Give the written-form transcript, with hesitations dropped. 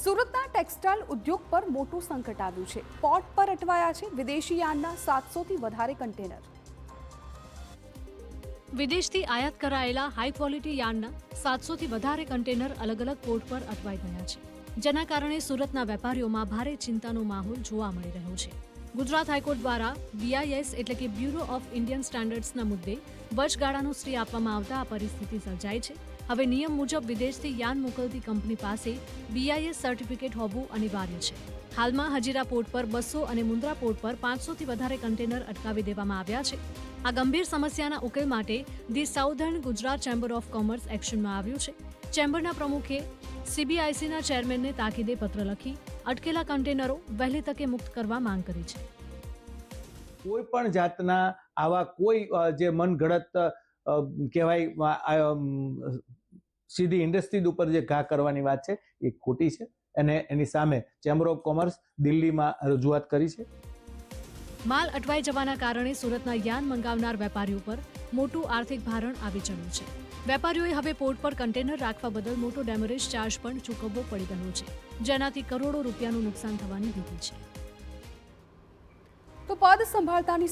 સુરતના ટેક્સટાઇલ ઉદ્યોગ પર મોટું સંકટ આવ્યું છે। પોર્ટ પર અટવાયા છે વિદેશી યાર્ડના 700થી વધારે કન્ટેનર। વિદેશથી આયાત કરાયેલા હાઈ ક્વોલિટી યાર્ડના 700થી વધારે કન્ટેનર અલગ અલગ પોર્ટ પર અટવાઈ ગયા છે, જેના કારણે સુરતના વેપારીઓમાં ભારે ચિંતાનો માહોલ જોવા મળી રહ્યો છે। ગુજરાત હાઈકોર્ટ દ્વારા BIS એટલે કે બ્યુરો ઓફ ઇન્ડિયન સ્ટાન્ડર્ડ્સના મુદ્દે વચગાળાનો સ્ટે આપવામાં આવતા આ પરિસ્થિતિ સર્જાઈ છે। હવે નિયમ મુજબ વિદેશથી યાર્ડ મોકલતી કંપની પાસે BIS સર્ટિફિકેટ હોવું અનિવાર્ય છે। હાલમાં હજીરા પોર્ટ પર 200 અને મુન્દ્રા પોર્ટ પર 500થી વધારે કન્ટેનર અટકાવી દેવામાં આવ્યા છે। આ ગંભીર સમસ્યાના ઉકેલ માટે the southern Gujarat chamber of commerce એક્શનમાં આવ્યું છે। ચેમ્બરના પ્રમુખે CBICના ચેરમેનને તાકીદે પત્ર લખી અટકેલા કન્ટેનરો વહેલી તકે મુક્ત કરવા માંગ કરી છે। કોઈ પણ જાતના આવા કોઈ જે મનગઢત કહેવાય સીધી ઇન્ડસ્ટ્રી ઉપર જે ઘા કરવાની વાત છે એ ખોટી છે અને એની સામે ચેમ્બર ઓફ કોમર્સ દિલ્હીમાં રજૂઆત કરી છે। માલ અટવાઈ જવાના કારણે સુરતના યાર્ડ મંગાવનાર વેપારીઓ પર મોટું આર્થિક ભારણ આવી ચડ્યું છે। વેપારીઓએ હવે પોર્ટ પર કન્ટેનર રાખવા બદલ મોટો ડેમરેજ ચાર્જ પણ ચૂકવવો પડી રહ્યો છે, જેનાથી કરોડો રૂપિયાનું નુકસાન થવાની ભીતિ છે। તો પદ સંભાળતાની